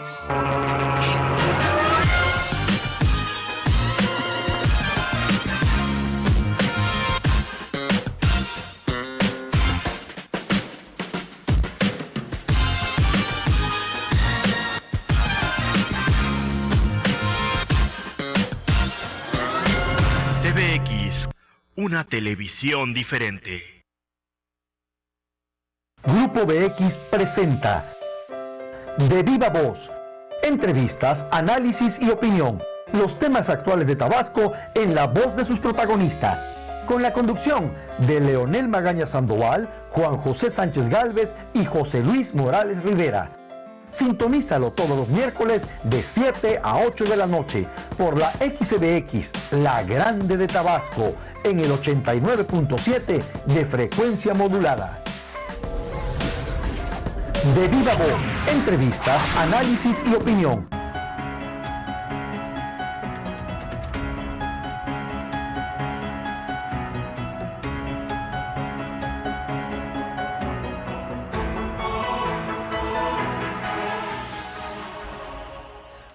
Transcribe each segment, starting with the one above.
TVX, una televisión diferente. Grupo BX presenta De Viva Voz, entrevistas, análisis y opinión. Los temas actuales de Tabasco en la voz de sus protagonistas. Con la conducción de Leonel Magaña Sandoval, Juan José Sánchez Gálvez y José Luis Morales Rivera. Sintonízalo todos los miércoles de 7 a 8 de la noche por la XBX, La Grande de Tabasco, en el 89.7 de frecuencia modulada. De Viva Voz, entrevistas, análisis y opinión.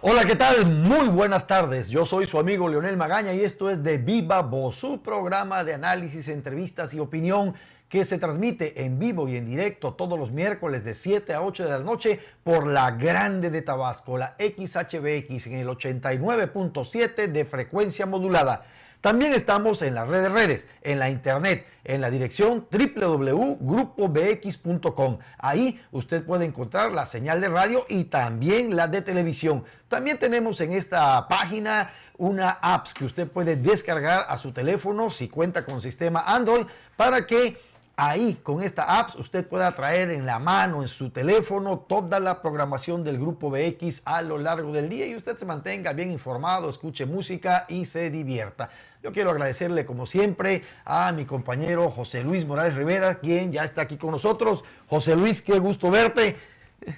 Hola, ¿qué tal? Muy buenas tardes. Yo soy su amigo Leonel Magaña y esto es De Viva Voz, su programa de análisis, entrevistas y opinión que se transmite en vivo y en directo todos los miércoles de 7 a 8 de la noche por La Grande de Tabasco, la XHBX en el 89.7 de frecuencia modulada. También estamos en las redes, en la internet, en la dirección www.grupobx.com. Ahí usted puede encontrar la señal de radio y también la de televisión. También tenemos en esta página una app que usted puede descargar a su teléfono si cuenta con sistema Android para que ahí, con esta app, usted pueda traer en la mano, en su teléfono, toda la programación del Grupo BX a lo largo del día y usted se mantenga bien informado, escuche música y se divierta. Yo quiero agradecerle, como siempre, a mi compañero José Luis Morales Rivera, quien ya está aquí con nosotros. José Luis, qué gusto verte.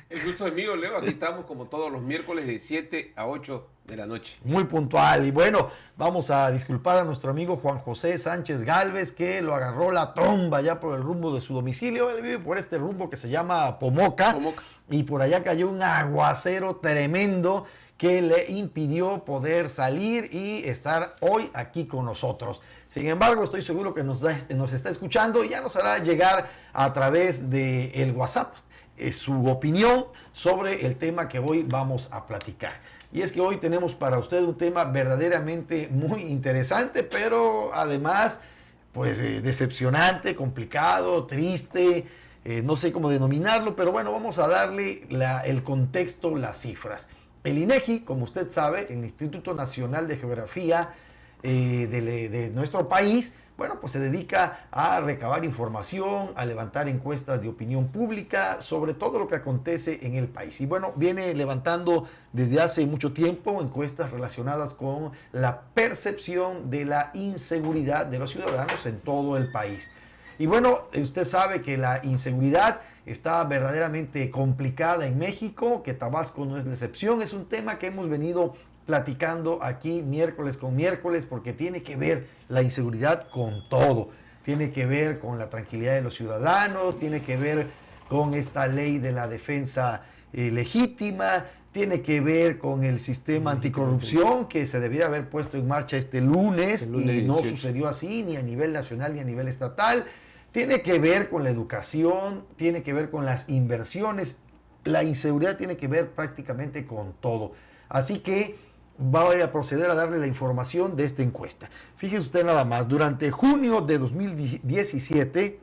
El gusto es mío, Leo. Aquí estamos como todos los miércoles de 7 a 8 de la noche. Muy puntual. Y bueno, vamos a disculpar a nuestro amigo Juan José Sánchez Gálvez, que lo agarró la tromba ya por el rumbo de su domicilio. Él vive por este rumbo que se llama Pomoca. Y por allá cayó un aguacero tremendo que le impidió poder salir y estar hoy aquí con nosotros. Sin embargo, estoy seguro que nos está escuchando y ya nos hará llegar a través del WhatsApp su opinión sobre el tema que hoy vamos a platicar. Y es que hoy tenemos para usted un tema verdaderamente muy interesante, pero además pues decepcionante, complicado, triste, no sé cómo denominarlo, pero bueno, vamos a darle el contexto, las cifras. El INEGI, como usted sabe, el Instituto Nacional de Geografía de nuestro país, bueno, pues se dedica a recabar información, a levantar encuestas de opinión pública sobre todo lo que acontece en el país. Y bueno, viene levantando desde hace mucho tiempo encuestas relacionadas con la percepción de la inseguridad de los ciudadanos en todo el país. Y bueno, usted sabe que la inseguridad está verdaderamente complicada en México, que Tabasco no es la excepción. Es un tema que hemos venido platicando aquí miércoles con miércoles porque tiene que ver la inseguridad con todo. Tiene que ver con la tranquilidad de los ciudadanos, tiene que ver con esta ley de la defensa legítima, tiene que ver con el sistema anticorrupción que se debiera haber puesto en marcha este lunes y no sucedió así ni a nivel nacional ni a nivel estatal. Tiene que ver con la educación, tiene que ver con las inversiones. La inseguridad tiene que ver prácticamente con todo. Así que voy a proceder a darle la información de esta encuesta. Fíjese usted nada más, durante junio de 2017,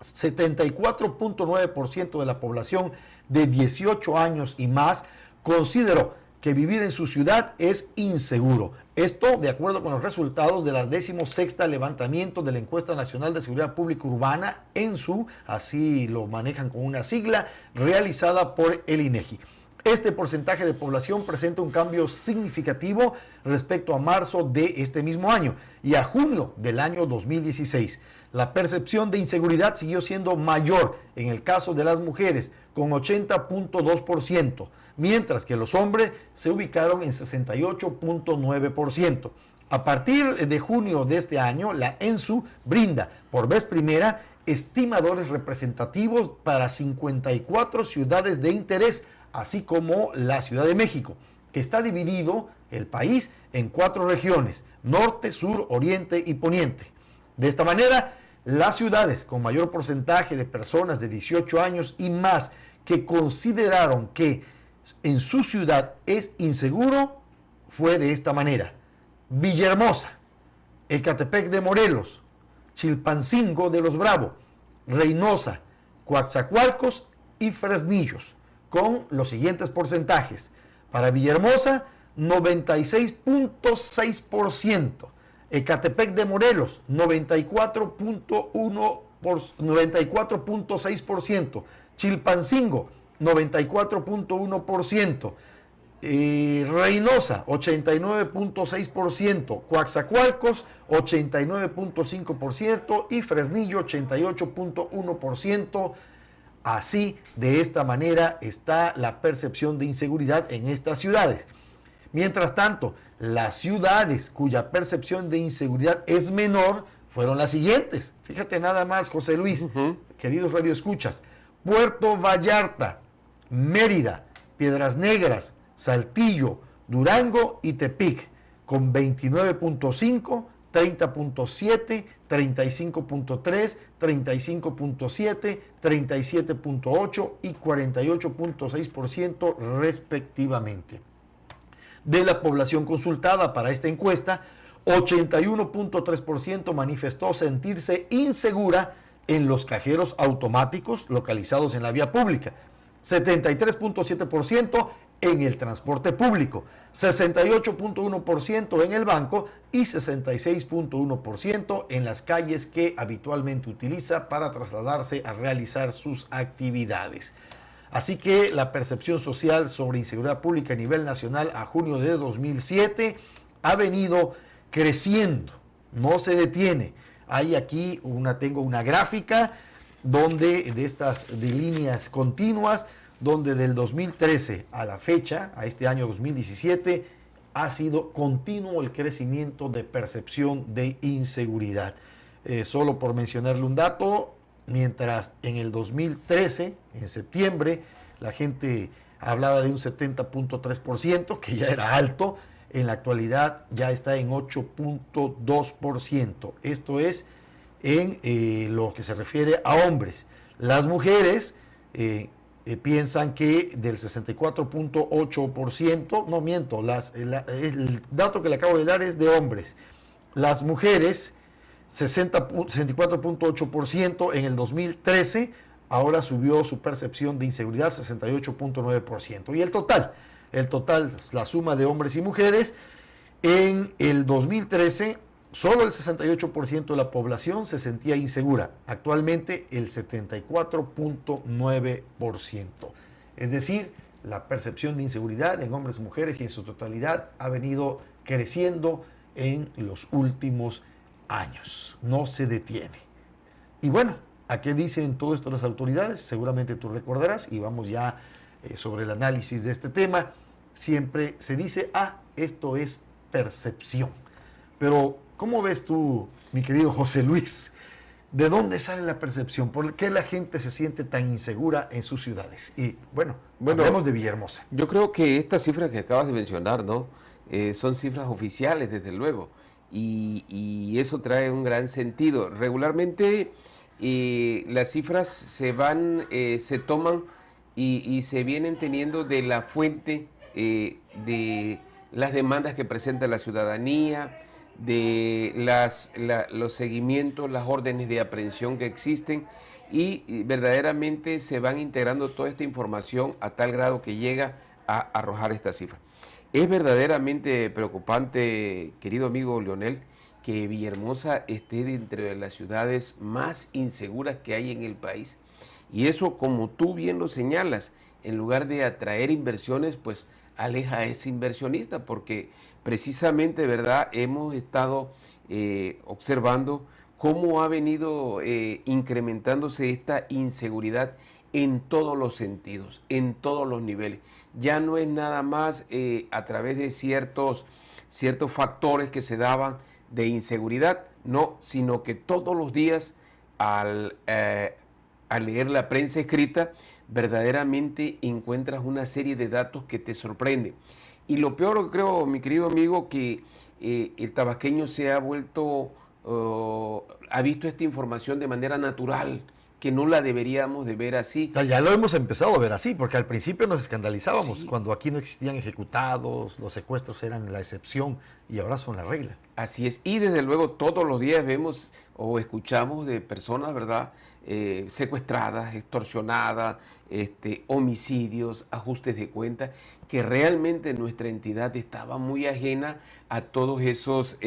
74.9% de la población de 18 años y más consideró que vivir en su ciudad es inseguro. Esto de acuerdo con los resultados de la 16ª levantamiento de la Encuesta Nacional de Seguridad Pública Urbana, ENSU, así lo manejan con una sigla, realizada por el INEGI. Este porcentaje de población presenta un cambio significativo respecto a marzo de este mismo año y a junio del año 2016. La percepción de inseguridad siguió siendo mayor en el caso de las mujeres, con 80.2%, mientras que los hombres se ubicaron en 68.9%. A partir de junio de este año, la ENSU brinda por vez primera estimadores representativos para 54 ciudades de interés así como la Ciudad de México, que está dividido el país en 4 regiones: norte, sur, oriente y poniente. De esta manera, las ciudades con mayor porcentaje de personas de 18 años y más que consideraron que en su ciudad es inseguro fue de esta manera: Villahermosa, Ecatepec de Morelos, Chilpancingo de los Bravo, Reynosa, Coatzacoalcos y Fresnillos, con los siguientes porcentajes. Para Villahermosa, 96.6%. Ecatepec de Morelos, 94.6%. Chilpancingo, 94.1%. Reynosa, 89.6%. Coatzacoalcos, 89.5%. Y Fresnillo, 88.1%. Así, de esta manera, está la percepción de inseguridad en estas ciudades. Mientras tanto, las ciudades cuya percepción de inseguridad es menor fueron las siguientes. Fíjate nada más, José Luis, queridos radioescuchas: Puerto Vallarta, Mérida, Piedras Negras, Saltillo, Durango y Tepic, con 29.5, 30.7, 35.3, 35.7, 37.8 y 48.6% respectivamente. De la población consultada para esta encuesta, 81.3% manifestó sentirse insegura en los cajeros automáticos localizados en la vía pública, 73.7% en el transporte público, 68.1% en el banco y 66.1% en las calles que habitualmente utiliza para trasladarse a realizar sus actividades. Así que la percepción social sobre inseguridad pública a nivel nacional a junio de 2007 ha venido creciendo, no se detiene. Hay aquí tengo una gráfica donde de líneas continuas, donde del 2013 a la fecha, a este año 2017, ha sido continuo el crecimiento de percepción de inseguridad. Solo por mencionarle un dato, mientras en el 2013, en septiembre, la gente hablaba de un 70.3%, que ya era alto, en la actualidad ya está en 8.2%. Esto es en lo que se refiere a hombres. Las mujeres piensan que del 64.8%, no miento, el dato que le acabo de dar es de hombres. Las mujeres, 64.8% en el 2013, ahora subió su percepción de inseguridad 68.9%. Y el total, la suma de hombres y mujeres, en el 2013, solo el 68% de la población se sentía insegura. Actualmente el 74.9%. Es decir, la percepción de inseguridad en hombres y mujeres y en su totalidad ha venido creciendo en los últimos años. No se detiene. Y bueno, ¿a qué dicen todo esto las autoridades? Seguramente tú recordarás, y vamos ya sobre el análisis de este tema. Siempre se dice, esto es percepción. Pero, ¿cómo ves tú, mi querido José Luis? ¿De dónde sale la percepción? ¿Por qué la gente se siente tan insegura en sus ciudades? Y bueno, hablemos de Villahermosa. Yo creo que estas cifras que acabas de mencionar, ¿no? Son cifras oficiales, desde luego, y eso trae un gran sentido. Regularmente las cifras se toman y se vienen teniendo de la fuente de las demandas que presenta la ciudadanía, de los seguimientos, las órdenes de aprehensión que existen, y verdaderamente se van integrando toda esta información a tal grado que llega a arrojar esta cifra. Es verdaderamente preocupante, querido amigo Leonel, que Villahermosa esté dentro de las ciudades más inseguras que hay en el país. Y eso, como tú bien lo señalas, en lugar de atraer inversiones, pues aleja a ese inversionista, porque precisamente, ¿verdad?, hemos estado observando cómo ha venido incrementándose esta inseguridad en todos los sentidos, en todos los niveles. Ya no es nada más a través de ciertos factores que se daban de inseguridad, no, sino que todos los días al leer la prensa escrita, verdaderamente encuentras una serie de datos que te sorprenden. Y lo peor, creo, mi querido amigo, que el tabasqueño se ha vuelto, ha visto esta información de manera natural, que no la deberíamos de ver así. Ya lo hemos empezado a ver así, porque al principio nos escandalizábamos Sí. cuando aquí no existían ejecutados, los secuestros eran la excepción y ahora son la regla. Así es, y desde luego todos los días vemos o escuchamos de personas, ¿verdad?, secuestradas, extorsionadas, homicidios, ajustes de cuentas, que realmente nuestra entidad estaba muy ajena a todos esos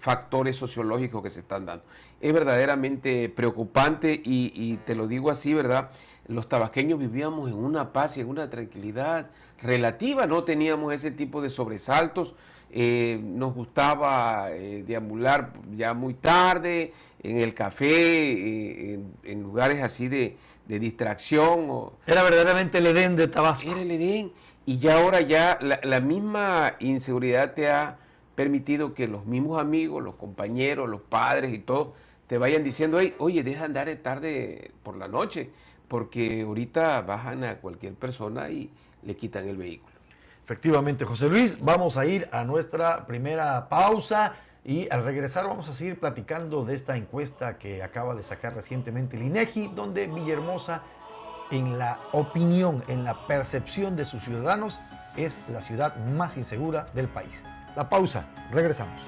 factores sociológicos que se están dando. Es verdaderamente preocupante y te lo digo así, ¿verdad? Los tabasqueños vivíamos en una paz y en una tranquilidad relativa, no teníamos ese tipo de sobresaltos. Nos gustaba deambular ya muy tarde en el café, en lugares así de distracción. Era verdaderamente el Edén de Tabasco. Era el Edén. Y ya ahora ya la misma inseguridad te ha permitido que los mismos amigos, los compañeros, los padres y todo, te vayan diciendo, "Hey, oye, deja de andar tarde por la noche, porque ahorita bajan a cualquier persona y le quitan el vehículo". Efectivamente, José Luis, vamos a ir a nuestra primera pausa y al regresar vamos a seguir platicando de esta encuesta que acaba de sacar recientemente el INEGI, donde Villahermosa, en la opinión, en la percepción de sus ciudadanos, es la ciudad más insegura del país. La pausa, regresamos.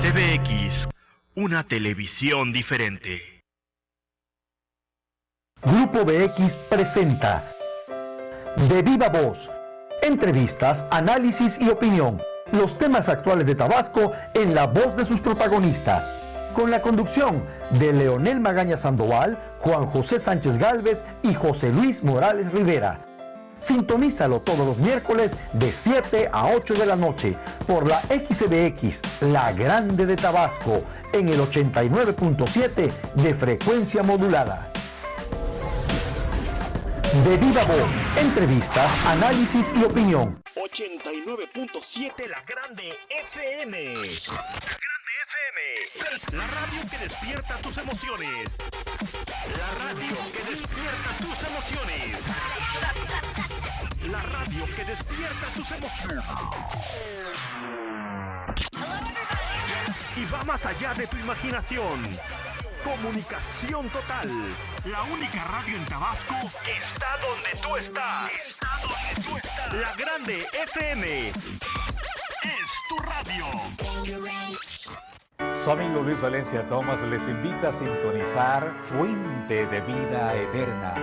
TVX, una televisión diferente. Grupo BX presenta De Viva Voz. Entrevistas, análisis y opinión. Los temas actuales de Tabasco en la voz de sus protagonistas. Con la conducción de Leonel Magaña Sandoval, Juan José Sánchez Gálvez y José Luis Morales Rivera. Sintonízalo todos los miércoles de 7 a 8 de la noche por la XBX, la grande de Tabasco, en el 89.7 de frecuencia modulada. De Viva Voz, entrevistas, análisis y opinión. 89.7 La Grande FM. La Grande FM. La radio que despierta tus emociones. La radio que despierta tus emociones. La radio que despierta tus emociones. Y va más allá de tu imaginación. Comunicación total. La única radio en Tabasco está donde tú estás. La Grande FM. Es tu radio. Su amigo Luis Valencia Thomas les invita a sintonizar Fuente de Vida Eterna,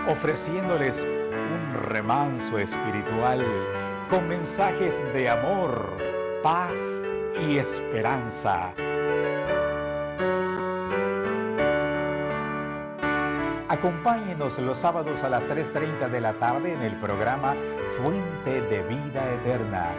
ofreciéndoles un remanso espiritual con mensajes de amor, paz y esperanza. Acompáñenos los sábados a las 3:30 de la tarde en el programa Fuente de Vida Eterna.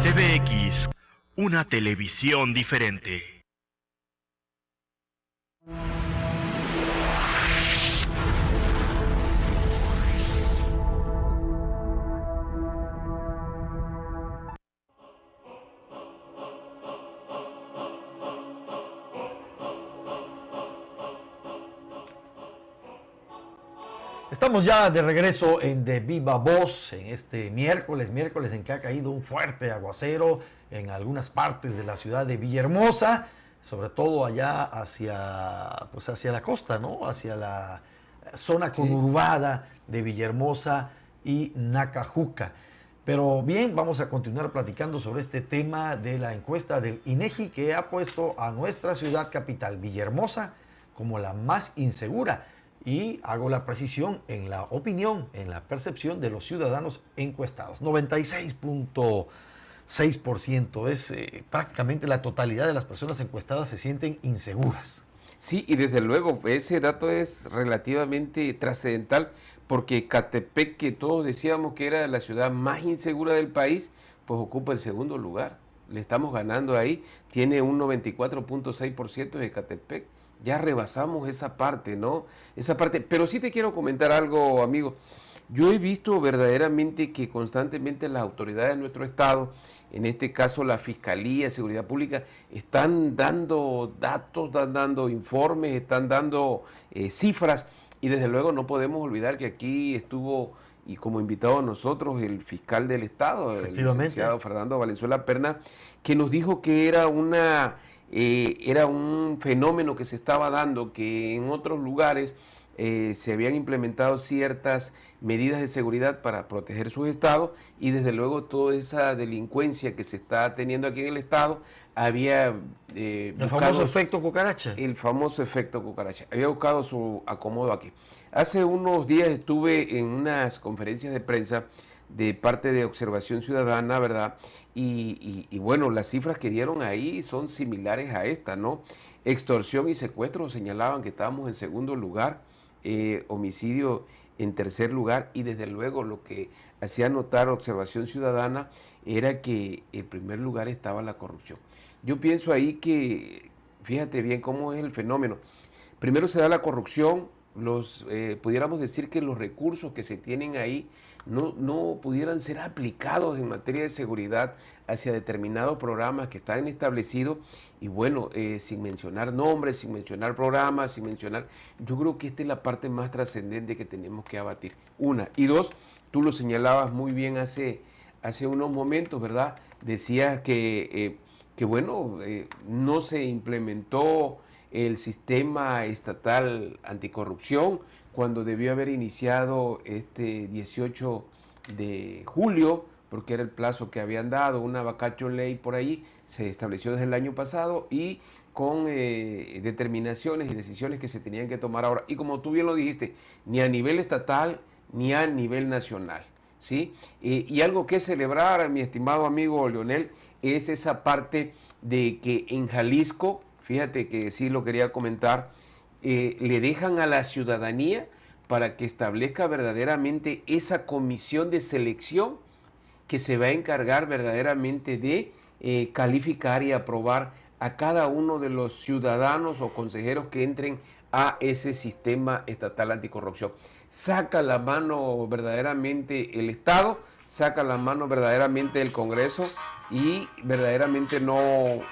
TVX, una televisión diferente. Estamos ya de regreso en De Viva Voz en este miércoles en que ha caído un fuerte aguacero en algunas partes de la ciudad de Villahermosa, sobre todo allá hacia la costa, ¿no? Hacia la zona conurbada de Villahermosa. y Nacajuca. Pero bien, vamos a continuar platicando sobre este tema de la encuesta del INEGI, que ha puesto a nuestra ciudad capital, Villahermosa, como la más insegura. Y hago la precisión en la opinión, en la percepción de los ciudadanos encuestados. 96.6% es prácticamente la totalidad de las personas encuestadas se sienten inseguras. Sí, y desde luego ese dato es relativamente trascendental, porque Catepec, que todos decíamos que era la ciudad más insegura del país, pues ocupa el segundo lugar. Le estamos ganando ahí, tiene un 94.6% de Catepec. Ya rebasamos esa parte, ¿no? Esa parte, pero sí te quiero comentar algo, amigo. Yo he visto verdaderamente que constantemente las autoridades de nuestro estado, en este caso la Fiscalía, Seguridad Pública, están dando datos, están dando informes, están dando cifras, y desde luego no podemos olvidar que aquí estuvo, y como invitado a nosotros, el fiscal del estado, el licenciado Fernando Valenzuela Perna, que nos dijo que era un fenómeno que se estaba dando, que en otros lugares se habían implementado ciertas medidas de seguridad para proteger sus estados, y desde luego toda esa delincuencia que se está teniendo aquí en el estado había el famoso efecto cucaracha. El famoso efecto cucaracha. Había buscado su acomodo aquí. Hace unos días estuve en unas conferencias de prensa de parte de Observación Ciudadana, ¿verdad? Y bueno, las cifras que dieron ahí son similares a esta, ¿no? Extorsión y secuestro señalaban que estábamos en segundo lugar, homicidio en tercer lugar, y desde luego lo que hacía notar Observación Ciudadana era que en primer lugar estaba la corrupción. Yo pienso ahí que, fíjate bien cómo es el fenómeno. Primero se da la corrupción, pudiéramos decir que los recursos que se tienen ahí no pudieran ser aplicados en materia de seguridad hacia determinados programas que están establecidos, y bueno, sin mencionar nombres, sin mencionar programas, yo creo que esta es la parte más trascendente que tenemos que abatir. Una. Y dos, tú lo señalabas muy bien hace unos momentos, ¿verdad? Decías que no se implementó el sistema estatal anticorrupción cuando debió haber iniciado este 18 de julio, porque era el plazo que habían dado, una vacatio ley por ahí, se estableció desde el año pasado, y con determinaciones y decisiones que se tenían que tomar ahora. Y como tú bien lo dijiste, ni a nivel estatal ni a nivel nacional, ¿sí? Y algo que celebrar, mi estimado amigo Leonel, es esa parte de que en Jalisco, fíjate que sí lo quería comentar, le dejan a la ciudadanía para que establezca verdaderamente esa comisión de selección que se va a encargar verdaderamente de calificar y aprobar a cada uno de los ciudadanos o consejeros que entren a ese sistema estatal anticorrupción. Saca la mano verdaderamente el Estado, saca la mano verdaderamente el Congreso, y verdaderamente no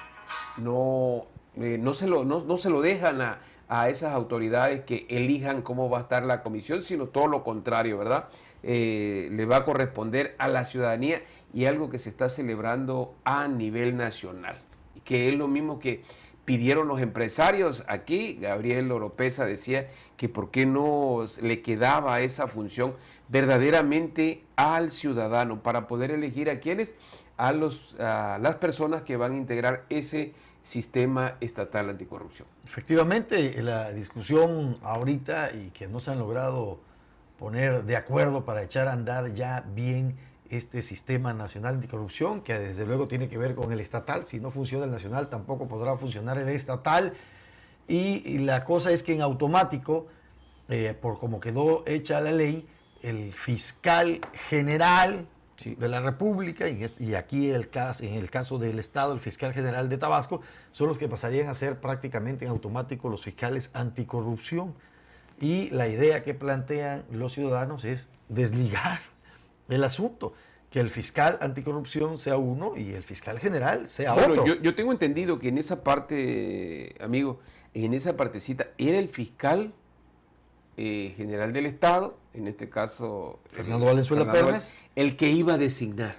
se lo dejan a esas autoridades que elijan cómo va a estar la comisión, sino todo lo contrario, ¿verdad? Le va a corresponder a la ciudadanía, y algo que se está celebrando a nivel nacional, que es lo mismo que pidieron los empresarios aquí. Gabriel Oropesa decía que por qué no le quedaba esa función verdaderamente al ciudadano para poder elegir a quienes, a las personas que van a integrar ese sistema estatal anticorrupción. Efectivamente, la discusión ahorita, y que no se han logrado poner de acuerdo para echar a andar ya bien este sistema nacional anticorrupción, que desde luego tiene que ver con el estatal. Si no funciona el nacional, tampoco podrá funcionar el estatal. Y la cosa es que en automático, por como quedó hecha la ley, el fiscal general de la República, y aquí en el caso del Estado, el fiscal general de Tabasco, son los que pasarían a ser prácticamente en automático los fiscales anticorrupción. Y la idea que plantean los ciudadanos es desligar el asunto, que el fiscal anticorrupción sea uno y el fiscal general sea otro. Yo tengo entendido que en esa parte, amigo, en esa partecita, era el fiscal general del Estado, en este caso Fernando Valenzuela Pernas, el que iba a designar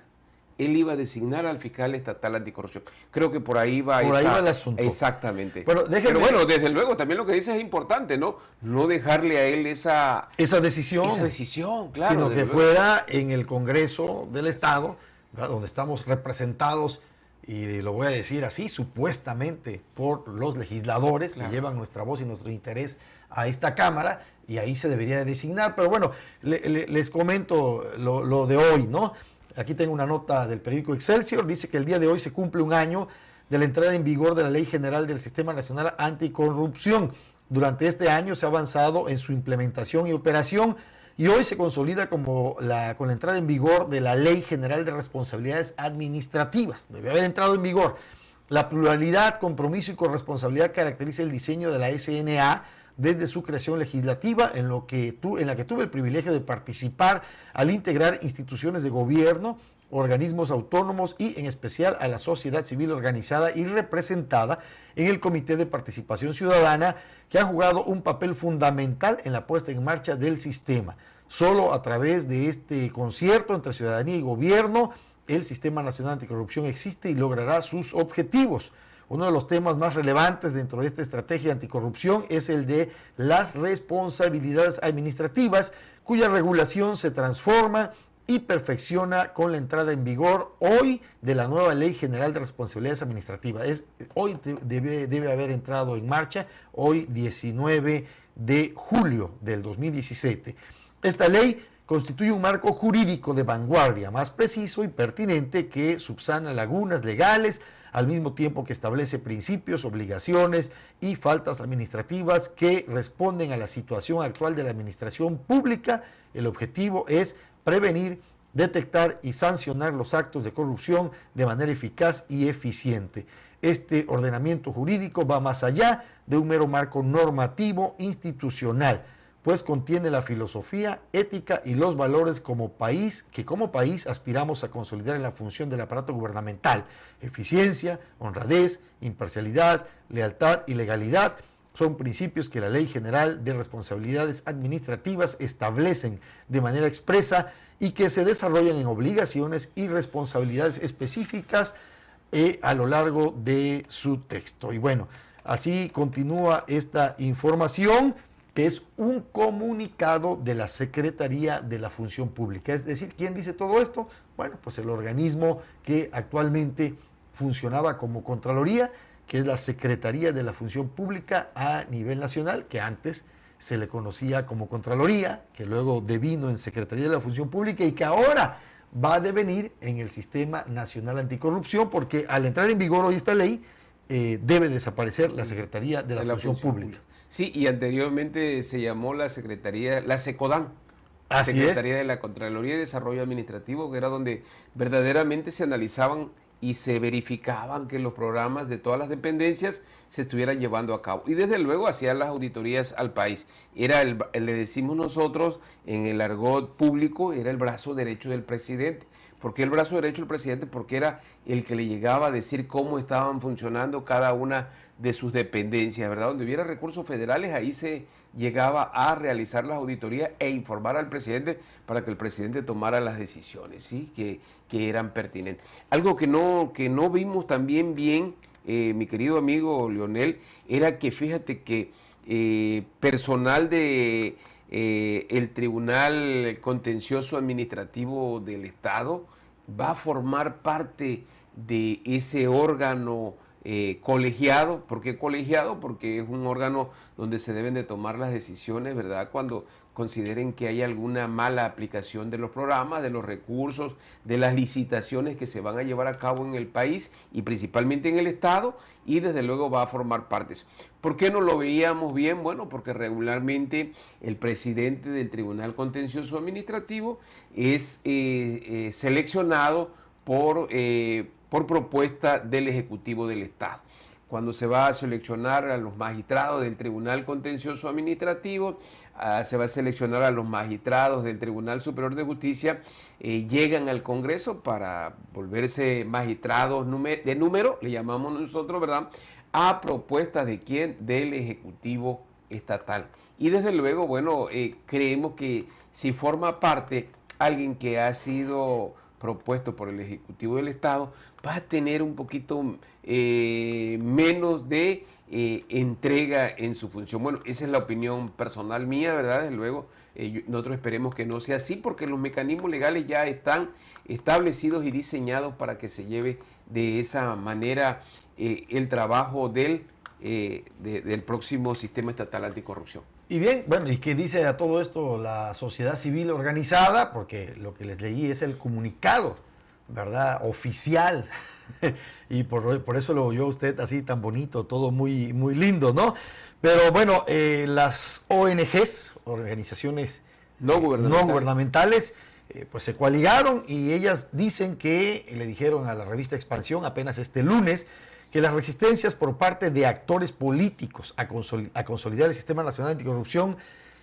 él iba a designar al fiscal estatal anticorrupción. Creo que por ahí va ahí va el asunto. Exactamente. Pero bueno, desde luego, también lo que dice es importante, ¿no? No dejarle a él esa decisión, claro. Sino que fuera en el Congreso del Estado, ¿verdad?, donde estamos representados, y lo voy a decir así, supuestamente por los legisladores que llevan nuestra voz y nuestro interés a esta Cámara, y ahí se debería de designar. Pero bueno, les comento lo de hoy, ¿no? Aquí tengo una nota del periódico Excelsior, dice que el día de hoy se cumple un año de la entrada en vigor de la Ley General del Sistema Nacional Anticorrupción. Durante este año se ha avanzado en su implementación y operación, y hoy se consolida con la entrada en vigor de la Ley General de Responsabilidades Administrativas. Debe haber entrado en vigor. La pluralidad, compromiso y corresponsabilidad caracteriza el diseño de la SNA desde su creación legislativa, en la que tuve el privilegio de participar al integrar instituciones de gobierno, organismos autónomos y en especial a la sociedad civil organizada y representada en el Comité de Participación Ciudadana, que ha jugado un papel fundamental en la puesta en marcha del sistema. Solo a través de este concierto entre ciudadanía y gobierno, el Sistema Nacional Anticorrupción existe y logrará sus objetivos. Uno de los temas más relevantes dentro de esta estrategia anticorrupción es el de las responsabilidades administrativas, cuya regulación se transforma y perfecciona con la entrada en vigor hoy de la nueva Ley General de Responsabilidades Administrativas. Hoy debe haber entrado en marcha, hoy 19 de julio del 2017. Esta ley constituye un marco jurídico de vanguardia más preciso y pertinente que subsana lagunas legales, al mismo tiempo que establece principios, obligaciones y faltas administrativas que responden a la situación actual de la administración pública. El objetivo es prevenir, detectar y sancionar los actos de corrupción de manera eficaz y eficiente. Este ordenamiento jurídico va más allá de un mero marco normativo institucional, pues contiene la filosofía, ética y los valores que como país aspiramos a consolidar en la función del aparato gubernamental. Eficiencia, honradez, imparcialidad, lealtad y legalidad son principios que la Ley General de Responsabilidades Administrativas establecen de manera expresa y que se desarrollan en obligaciones y responsabilidades específicas a lo largo de su texto. Y bueno, así continúa esta información, que es un comunicado de la Secretaría de la Función Pública. Es decir, ¿quién dice todo esto? Bueno, pues el organismo que actualmente funcionaba como Contraloría, que es la Secretaría de la Función Pública a nivel nacional, que antes se le conocía como Contraloría, que luego devino en Secretaría de la Función Pública y que ahora va a devenir en el Sistema Nacional Anticorrupción, porque al entrar en vigor hoy esta ley, debe desaparecer la Secretaría de la Función Pública. Sí, y anteriormente se llamó la Secretaría, la SECODAN, Secretaría de la Contraloría y Desarrollo Administrativo, que era donde verdaderamente se analizaban y se verificaban que los programas de todas las dependencias se estuvieran llevando a cabo. Y desde luego hacían las auditorías al país. Era le decimos nosotros en el argot público, era el brazo derecho del presidente. ¿Por qué el brazo derecho del presidente? Porque era el que le llegaba a decir cómo estaban funcionando cada una de sus dependencias, ¿verdad? Donde hubiera recursos federales, ahí se llegaba a realizar las auditorías e informar al presidente para que el presidente tomara las decisiones, ¿sí? que eran pertinentes. Algo que no vimos también bien, mi querido amigo Leonel, era que fíjate que personal de el Tribunal Contencioso Administrativo del Estado va a formar parte de ese órgano colegiado. ¿Por qué colegiado? Porque es un órgano donde se deben de tomar las decisiones, ¿verdad? Cuando consideren que hay alguna mala aplicación de los programas, de los recursos, de las licitaciones que se van a llevar a cabo en el país y principalmente en el Estado, y desde luego va a formar parte de eso. ¿Por qué no lo veíamos bien? Bueno, porque regularmente el presidente del Tribunal Contencioso Administrativo es seleccionado por propuesta del Ejecutivo del Estado. Cuando se va a seleccionar a los magistrados del Tribunal Contencioso Administrativo, se va a seleccionar a los magistrados del Tribunal Superior de Justicia, llegan al Congreso para volverse magistrados de número, le llamamos nosotros, ¿verdad?, a propuestas de quién, del Ejecutivo Estatal. Y desde luego, bueno, creemos que si forma parte alguien que ha sido propuesto por el Ejecutivo del Estado, va a tener un poquito menos de entrega en su función. Bueno, esa es la opinión personal mía, ¿verdad? Desde luego, nosotros esperemos que no sea así, porque los mecanismos legales ya están establecidos y diseñados para que se lleve de esa manera el trabajo del próximo sistema estatal anticorrupción. Y bien, bueno, ¿y qué dice a todo esto la sociedad civil organizada? Porque lo que les leí es el comunicado, ¿verdad? Oficial. Y por eso lo oyó usted así tan bonito, todo muy, muy lindo, ¿no? Pero bueno, las ONGs, organizaciones no gubernamentales, pues se coaligaron y ellas dicen que, le dijeron a la revista Expansión apenas este lunes, que las resistencias por parte de actores políticos a consolidar el Sistema Nacional Anticorrupción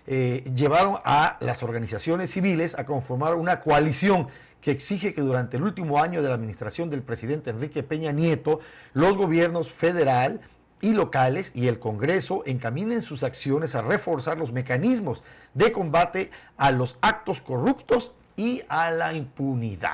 llevaron a las organizaciones civiles a conformar una coalición que exige que durante el último año de la administración del presidente Enrique Peña Nieto, los gobiernos federal y locales y el Congreso encaminen sus acciones a reforzar los mecanismos de combate a los actos corruptos y a la impunidad.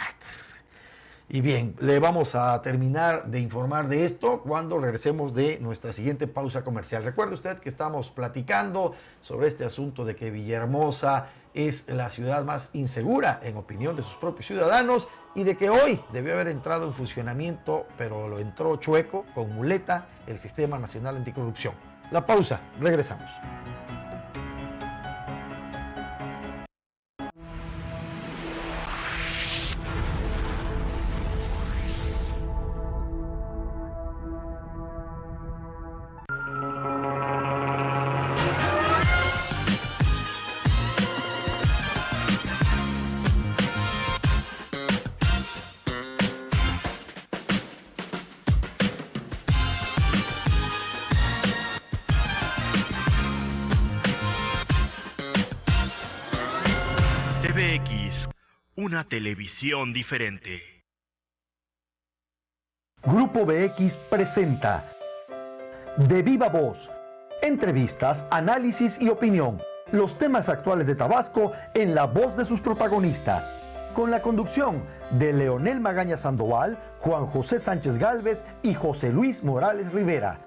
Y bien, le vamos a terminar de informar de esto cuando regresemos de nuestra siguiente pausa comercial. Recuerde usted que estamos platicando sobre este asunto de que Villahermosa es la ciudad más insegura, en opinión de sus propios ciudadanos, y de que hoy debió haber entrado en funcionamiento, pero lo entró chueco, con muleta, el Sistema Nacional Anticorrupción. La pausa, regresamos. TVX, una televisión diferente. Grupo BX presenta De Viva Voz, entrevistas, análisis y opinión. Los temas actuales de Tabasco en la voz de sus protagonistas. Con la conducción de Leonel Magaña Sandoval, Juan José Sánchez Gálvez y José Luis Morales Rivera.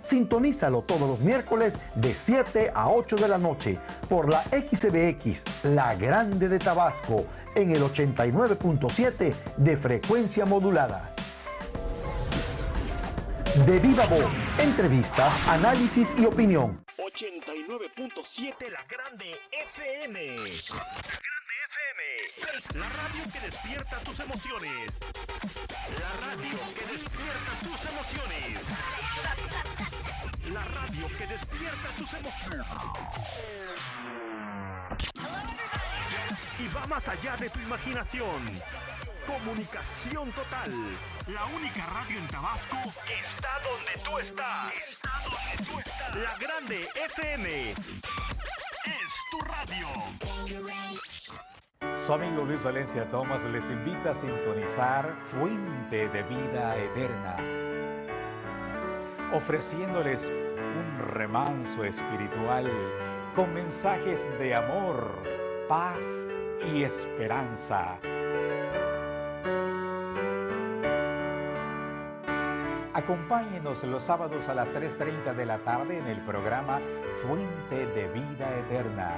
Sintonízalo todos los miércoles de 7 a 8 de la noche por la XBX, la grande de Tabasco, en el 89.7 de frecuencia modulada. De Viva Voz, entrevistas, análisis y opinión. 89.7 La Grande FM. La Grande FM. La radio que despierta tus emociones. La radio que despierta tus emociones. La radio que despierta tus emociones. Y va más allá de tu imaginación. Comunicación total. La única radio en Tabasco está donde tú estás. La Grande FM es tu radio. Su amigo Luis Valencia Thomas les invita a sintonizar Fuente de Vida Eterna, ofreciéndoles un remanso espiritual con mensajes de amor, paz y esperanza. Acompáñenos los sábados a las 3:30 de la tarde en el programa Fuente de Vida Eterna.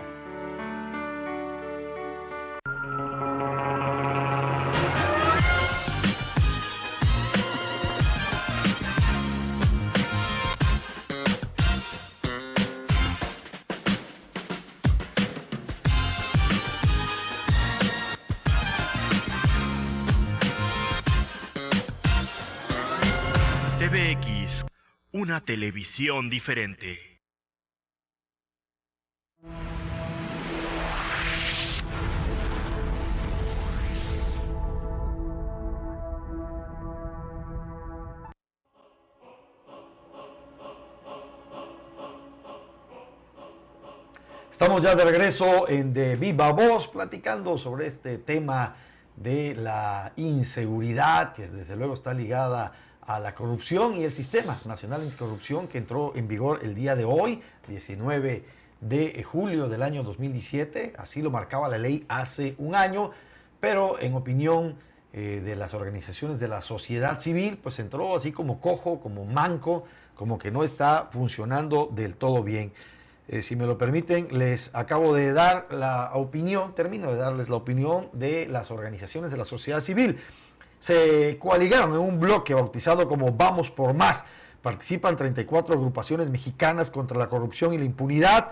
TVX, una televisión diferente. Estamos ya de regreso en De Viva Voz, platicando sobre este tema de la inseguridad, que desde luego está ligada a la corrupción, y el Sistema Nacional Anticorrupción, que entró en vigor el día de hoy, 19 de julio del año 2017. Así lo marcaba la ley hace un año, pero en opinión de las organizaciones de la sociedad civil, pues entró así como cojo, como manco, como que no está funcionando del todo bien. Si me lo permiten, les acabo de dar la opinión, termino de darles la opinión de las organizaciones de la sociedad civil. Se coaligaron en un bloque bautizado como Vamos por Más. Participan 34 agrupaciones mexicanas contra la corrupción y la impunidad.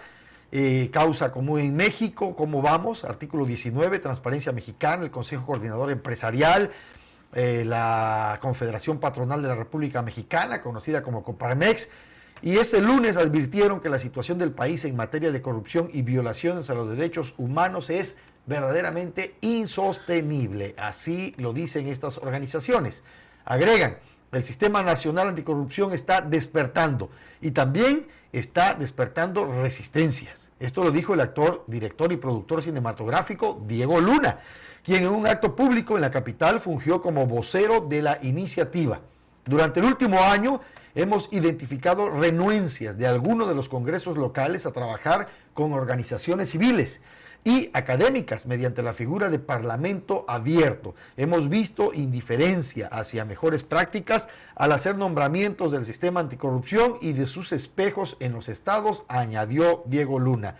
Causa común en México, ¿cómo vamos? Artículo 19, Transparencia Mexicana, el Consejo Coordinador Empresarial, la Confederación Patronal de la República Mexicana, conocida como Coparmex, y ese lunes advirtieron que la situación del país en materia de corrupción y violaciones a los derechos humanos es verdaderamente insostenible. Así lo dicen estas organizaciones. Agregan, el Sistema Nacional Anticorrupción está despertando y también está despertando resistencias. Esto lo dijo el actor, director y productor cinematográfico Diego Luna, quien en un acto público en la capital fungió como vocero de la iniciativa. Durante el último año hemos identificado renuencias de algunos de los congresos locales a trabajar con organizaciones civiles y académicas mediante la figura de parlamento abierto. Hemos visto indiferencia hacia mejores prácticas al hacer nombramientos del sistema anticorrupción y de sus espejos en los estados, añadió Diego Luna.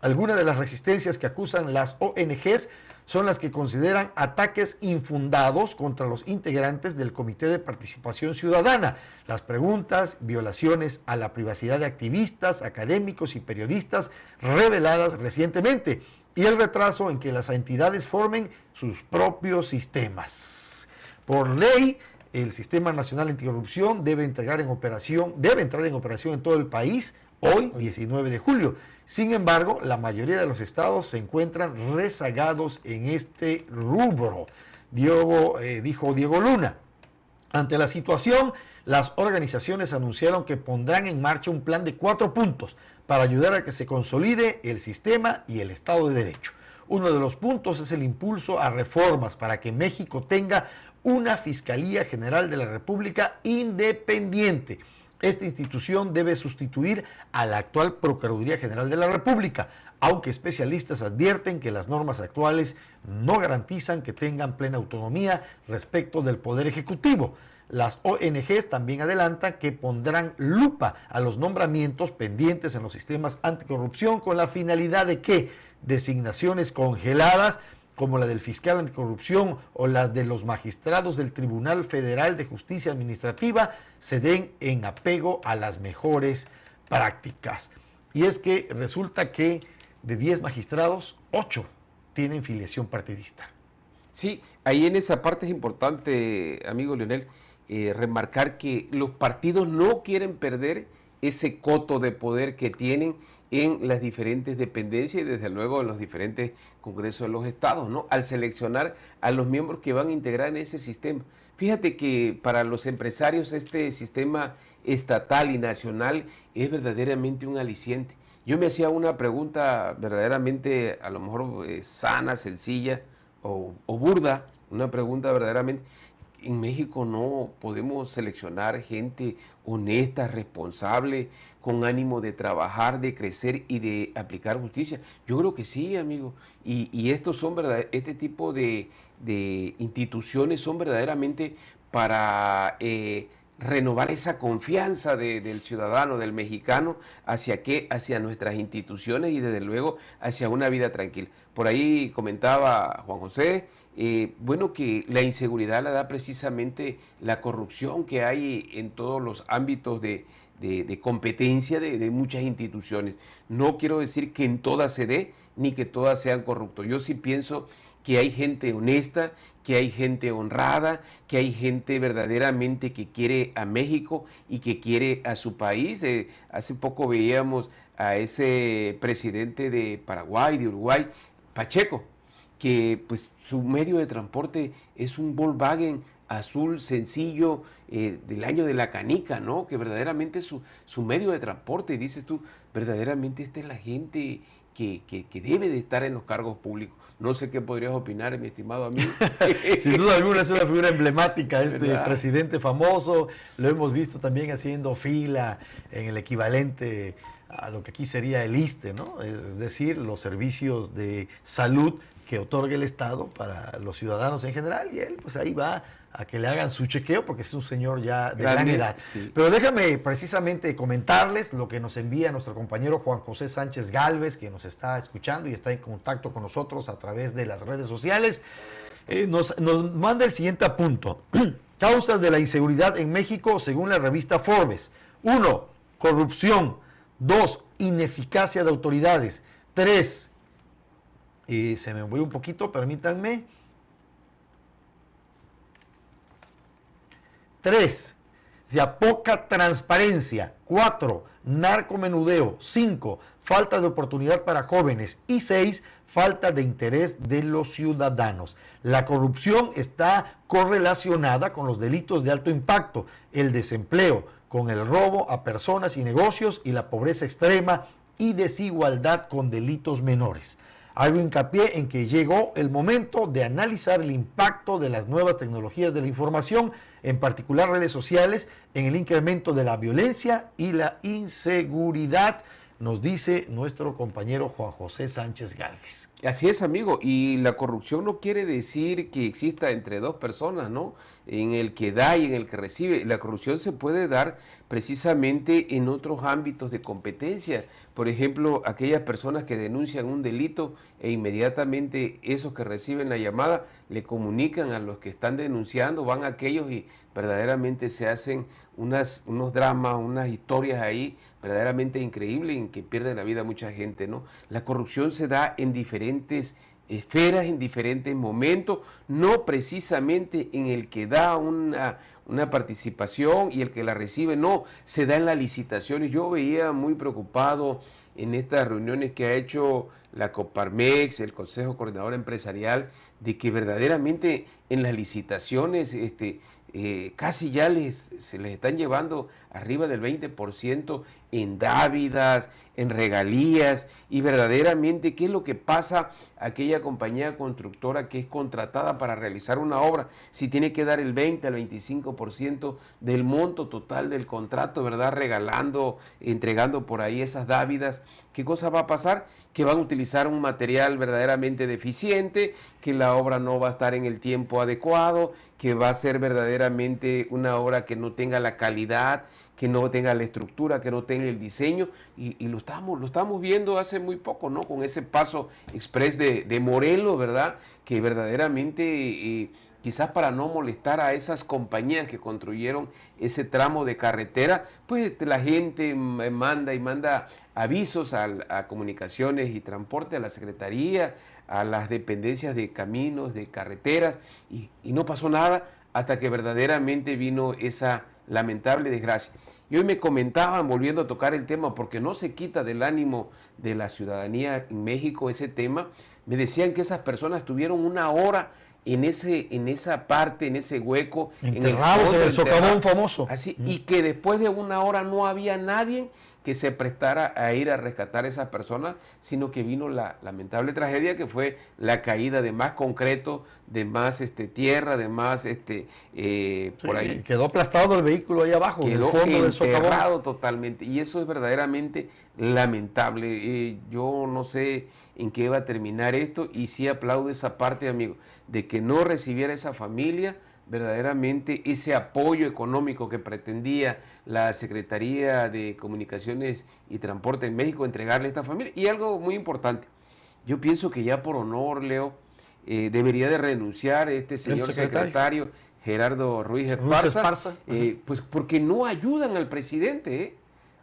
Algunas de las resistencias que acusan las ONGs son las que consideran ataques infundados contra los integrantes del Comité de Participación Ciudadana, las preguntas, violaciones a la privacidad de activistas, académicos y periodistas reveladas recientemente, y el retraso en que las entidades formen sus propios sistemas. Por ley, el Sistema Nacional Anticorrupción debe entrar en operación en todo el país hoy, 19 de julio. Sin embargo, la mayoría de los estados se encuentran rezagados en este rubro, dijo Diego Luna. Ante la situación, las organizaciones anunciaron que pondrán en marcha un plan de 4 puntos para ayudar a que se consolide el sistema y el Estado de Derecho. Uno de los puntos es el impulso a reformas para que México tenga una Fiscalía General de la República independiente. Esta institución debe sustituir a la actual Procuraduría General de la República, aunque especialistas advierten que las normas actuales no garantizan que tengan plena autonomía respecto del Poder Ejecutivo. Las ONGs también adelantan que pondrán lupa a los nombramientos pendientes en los sistemas anticorrupción con la finalidad de que designaciones congeladas como la del fiscal anticorrupción o las de los magistrados del Tribunal Federal de Justicia Administrativa se den en apego a las mejores prácticas. Y es que resulta que de 10 magistrados, 8 tienen filiación partidista. Sí, ahí en esa parte es importante, amigo Leonel, remarcar que los partidos no quieren perder ese coto de poder que tienen en las diferentes dependencias y desde luego en los diferentes congresos de los estados, ¿no? Al seleccionar a los miembros que van a integrar en ese sistema. Fíjate que para los empresarios este sistema estatal y nacional es verdaderamente un aliciente. Yo me hacía una pregunta verdaderamente a lo mejor sana, sencilla o burda, una pregunta verdaderamente. En México no podemos seleccionar gente honesta, responsable, con ánimo de trabajar, de crecer y de aplicar justicia. Yo creo que sí, amigo. Y estos son este tipo de instituciones son verdaderamente para renovar esa confianza del ciudadano, del mexicano, hacia nuestras instituciones y desde luego hacia una vida tranquila. Por ahí comentaba Juan José, bueno, que la inseguridad la da precisamente la corrupción que hay en todos los ámbitos de competencia de muchas instituciones. No quiero decir que en todas se dé, ni que todas sean corruptos. Yo sí pienso que hay gente honesta, que hay gente honrada, que hay gente verdaderamente que quiere a México y que quiere a su país. Hace poco veíamos a ese presidente de Paraguay, de Uruguay, Pacheco, que pues su medio de transporte es un Volkswagen azul sencillo del año de la canica, ¿no? Que verdaderamente es su medio de transporte. Y dices tú, verdaderamente esta es la gente que debe de estar en los cargos públicos. No sé qué podrías opinar, mi estimado amigo. Sin duda alguna es una figura emblemática, presidente famoso. Lo hemos visto también haciendo fila en el equivalente a lo que aquí sería el ISSSTE, ¿no? Es decir, los servicios de salud que otorga el Estado para los ciudadanos en general, y él pues ahí va a que le hagan su chequeo porque es un señor ya de gran edad. Sí. Pero déjame precisamente comentarles lo que nos envía nuestro compañero Juan José Sánchez Gálvez, que nos está escuchando y está en contacto con nosotros a través de las redes sociales. Nos manda el siguiente punto. Causas de la inseguridad en México según la revista Forbes. 1. Corrupción. 2. Ineficacia de autoridades. 3. Se me voy un poquito, permítanme. 3. Ya poca transparencia. 4. Narcomenudeo. 5. Falta de oportunidad para jóvenes. Y 6. Falta de interés de los ciudadanos. La corrupción está correlacionada con los delitos de alto impacto, el desempleo, con el robo a personas y negocios y la pobreza extrema y desigualdad con delitos menores. Hago hincapié en que llegó el momento de analizar el impacto de las nuevas tecnologías de la información, en particular redes sociales, en el incremento de la violencia y la inseguridad, nos dice nuestro compañero Juan José Sánchez Gálvez. Así es, amigo, y la corrupción no quiere decir que exista entre dos personas, ¿no? En el que da y en el que recibe. La corrupción se puede dar precisamente en otros ámbitos de competencia. Por ejemplo, aquellas personas que denuncian un delito e inmediatamente esos que reciben la llamada le comunican a los que están denunciando, van a aquellos y verdaderamente se hacen unos dramas, unas historias ahí verdaderamente increíbles en que pierde la vida mucha gente, ¿no? La corrupción se da en diferentes esferas, en diferentes momentos, no precisamente en el que da una participación y el que la recibe, no, se da en las licitaciones. Yo veía muy preocupado en estas reuniones que ha hecho la Coparmex, el Consejo Coordinador Empresarial, de que verdaderamente en las licitaciones casi ya se les están llevando arriba del 20% en dávidas, en regalías, y verdaderamente qué es lo que pasa a aquella compañía constructora que es contratada para realizar una obra, si tiene que dar el 20 al 25% del monto total del contrato, ¿verdad? Regalando, entregando por ahí esas dávidas. ¿Qué cosa va a pasar? Que van a utilizar un material verdaderamente deficiente, que la obra no va a estar en el tiempo adecuado, que va a ser verdaderamente una obra que no tenga la calidad, que no tenga la estructura, que no tenga el diseño, y lo estamos viendo hace muy poco, ¿no? Con ese paso express de Morelos, ¿verdad? Que verdaderamente, quizás para no molestar a esas compañías que construyeron ese tramo de carretera, pues la gente manda avisos a Comunicaciones y Transporte, a la Secretaría, a las dependencias de caminos, de carreteras, y no pasó nada hasta que verdaderamente vino esa lamentable desgracia. Y hoy me comentaban, volviendo a tocar el tema, porque no se quita del ánimo de la ciudadanía en México ese tema, me decían que esas personas tuvieron una hora en esa parte, en ese hueco, enterrados en el socavón famoso. Así, y que después de una hora no había nadie que se prestara a ir a rescatar a esas personas, sino que vino la lamentable tragedia que fue la caída de más concreto, de más tierra, de más por ahí. Quedó aplastado el vehículo ahí abajo, quedó en el fondo del enterrado totalmente, y eso es verdaderamente lamentable. Yo no sé en qué va a terminar esto, y sí aplaudo esa parte, amigo, de que no recibiera esa familia verdaderamente ese apoyo económico que pretendía la Secretaría de Comunicaciones y Transporte en México entregarle a esta familia. Y algo muy importante, yo pienso que ya por honor, Leo, debería de renunciar este señor secretario Gerardo Ruiz Esparza, pues porque no ayudan al presidente,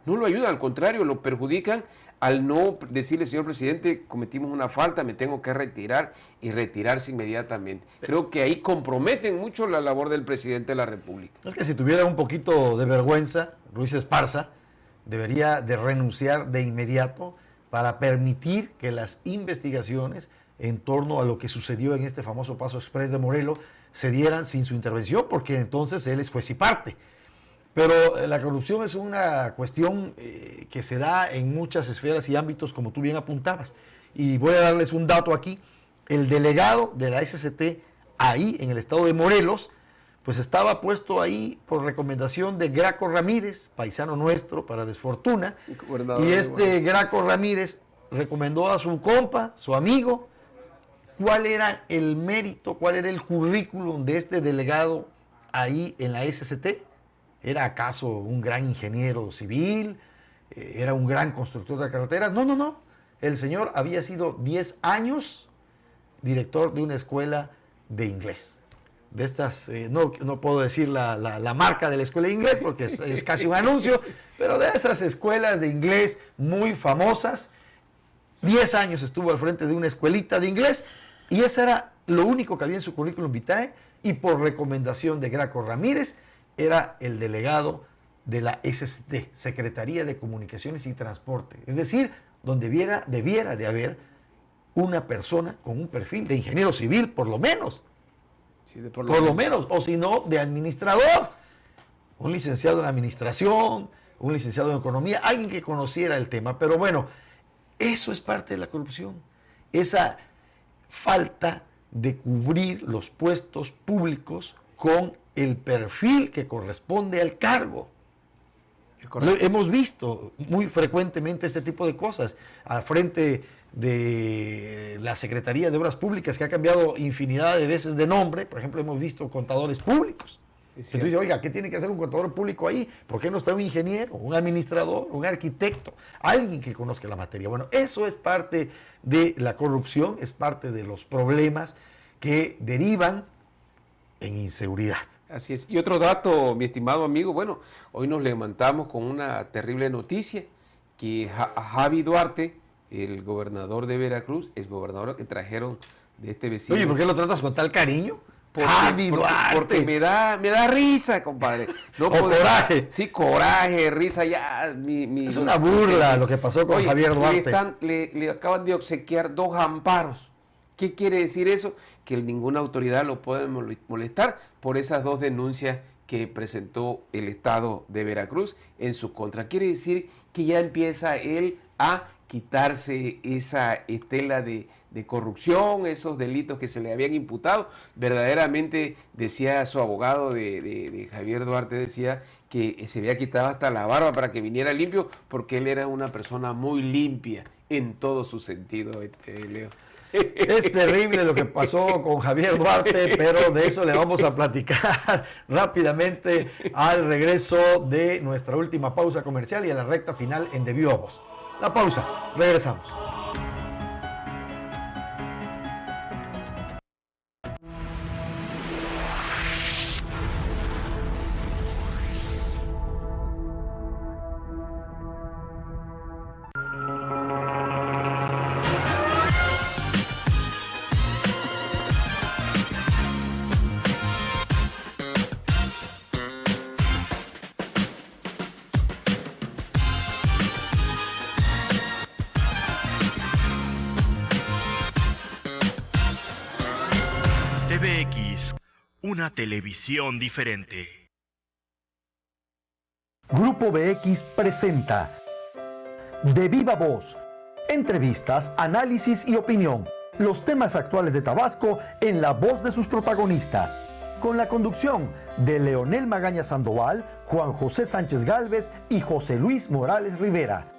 no lo ayudan, al contrario, lo perjudican al no decirle, señor presidente, cometimos una falta, me tengo que retirar, y retirarse inmediatamente. Creo que ahí comprometen mucho la labor del presidente de la República. Es que si tuviera un poquito de vergüenza, Ruiz Esparza debería de renunciar de inmediato para permitir que las investigaciones en torno a lo que sucedió en este famoso Paso Express de Morelos se dieran sin su intervención, porque entonces él es juez y parte. Pero la corrupción es una cuestión que se da en muchas esferas y ámbitos, como tú bien apuntabas. Y voy a darles un dato aquí. El delegado de la SCT ahí en el estado de Morelos, pues estaba puesto ahí por recomendación de Graco Ramírez, paisano nuestro, para desfortuna. Y Graco Ramírez recomendó a su compa, su amigo, ¿cuál era el mérito, cuál era el currículum de este delegado ahí en la SCT? ¿Era acaso un gran ingeniero civil? ¿Era un gran constructor de carreteras? No, no, no. El señor había sido 10 años director de una escuela de inglés. De estas, no puedo decir la marca de la escuela de inglés porque es casi un anuncio, pero de esas escuelas de inglés muy famosas. 10 años estuvo al frente de una escuelita de inglés y ese era lo único que había en su currículum vitae, y por recomendación de Graco Ramírez era el delegado de la SCT, Secretaría de Comunicaciones y Transporte. Es decir, donde debiera de haber una persona con un perfil de ingeniero civil, por lo menos. Sí, por lo menos, o si no, de administrador. Un licenciado en administración, un licenciado en economía, alguien que conociera el tema. Pero bueno, eso es parte de la corrupción. Esa falta de cubrir los puestos públicos con el perfil que corresponde al cargo. Hemos visto muy frecuentemente este tipo de cosas al frente de la Secretaría de Obras Públicas, que ha cambiado infinidad de veces de nombre. Por ejemplo, hemos visto contadores públicos. Entonces dice, oiga, ¿qué tiene que hacer un contador público ahí? ¿Por qué no está un ingeniero, un administrador, un arquitecto? Alguien que conozca la materia. Bueno, eso es parte de la corrupción, es parte de los problemas que derivan en inseguridad. Así es. Y otro dato, mi estimado amigo, bueno, hoy nos levantamos con una terrible noticia, que a Javi Duarte, el gobernador de Veracruz, el gobernador que trajeron de este vecino. Oye, ¿por qué lo tratas con tal cariño? Javi Duarte. Porque me da risa, compadre. No coraje. Sí, coraje, risa, ya. Es una burla lo que pasó con Javier Duarte. Le acaban de obsequiar 2 amparos. ¿Qué quiere decir eso? Que ninguna autoridad lo puede molestar por esas 2 denuncias que presentó el Estado de Veracruz en su contra. Quiere decir que ya empieza él a quitarse esa estela de corrupción, esos delitos que se le habían imputado. Verdaderamente, decía su abogado de Javier Duarte, decía que se había quitado hasta la barba para que viniera limpio, porque él era una persona muy limpia en todo su sentido, Leo. Es terrible lo que pasó con Javier Duarte, pero de eso le vamos a platicar rápidamente al regreso de nuestra última pausa comercial y a la recta final en De Viva Voz. La pausa, regresamos. TVX, una televisión diferente. Grupo BX presenta De Viva Voz. Entrevistas, análisis y opinión. Los temas actuales de Tabasco en la voz de sus protagonistas. Con la conducción de Leonel Magaña Sandoval, Juan José Sánchez Gálvez y José Luis Morales Rivera.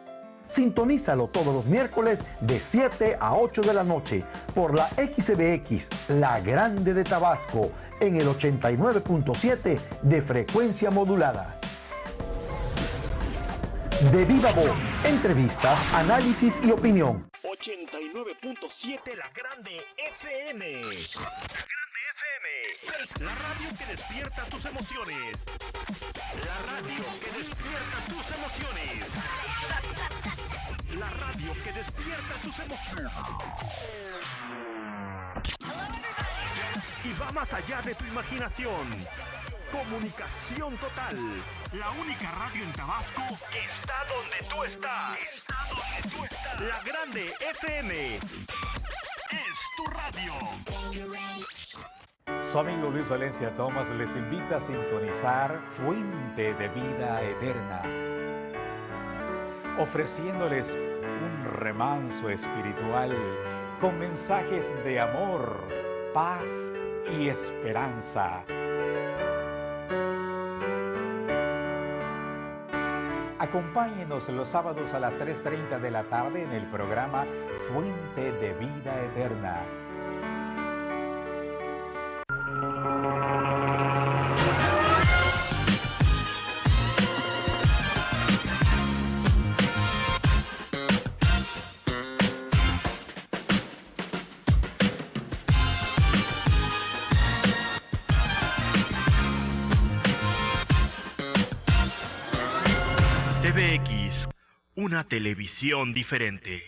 Sintonízalo todos los miércoles de 7 a 8 de la noche por la XBX, La Grande de Tabasco, en el 89.7 de frecuencia modulada. De Viva Voz, entrevistas, análisis y opinión. 89.7 La Grande FM. La Grande FM. La radio que despierta tus emociones. La radio que despierta tus emociones. La radio que despierta tus emociones. Y va más allá de tu imaginación. Comunicación total. La única radio en Tabasco está donde tú estás. La Grande FM. Es tu radio. Su amigo Luis Valencia Thomas les invita a sintonizar Fuente de Vida Eterna, ofreciéndoles un remanso espiritual con mensajes de amor, paz y esperanza. Acompáñenos los sábados a las 3:30 de la tarde en el programa Fuente de Vida Eterna. TVX, una televisión diferente.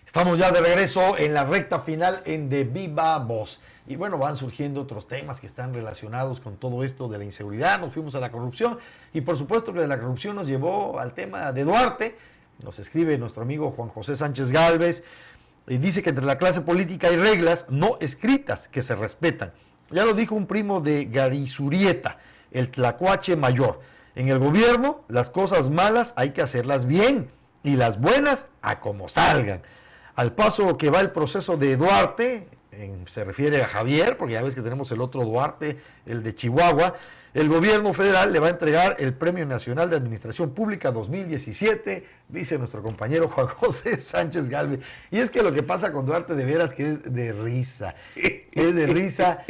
Estamos ya de regreso en la recta final en De Viva Voz. Y bueno, van surgiendo otros temas que están relacionados con todo esto de la inseguridad. Nos fuimos a la corrupción y por supuesto que de la corrupción nos llevó al tema de Duarte. Nos escribe nuestro amigo Juan José Sánchez Gálvez y dice que entre la clase política hay reglas no escritas que se respetan. Ya lo dijo un primo de Garizurieta, el tlacuache mayor. En el gobierno las cosas malas hay que hacerlas bien y las buenas a como salgan. Al paso que va el proceso de Duarte, se refiere a Javier, porque ya ves que tenemos el otro Duarte, el de Chihuahua, el gobierno federal le va a entregar el Premio Nacional de Administración Pública 2017, dice nuestro compañero Juan José Sánchez Gálvez. Y es que lo que pasa con Duarte de veras que es de risa, es de risa.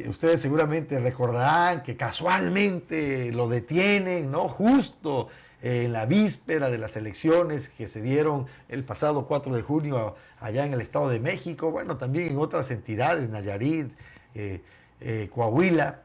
Ustedes seguramente recordarán que casualmente lo detienen, ¿no? Justo en la víspera de las elecciones que se dieron el pasado 4 de junio allá en el Estado de México, bueno, también en otras entidades, Nayarit, Coahuila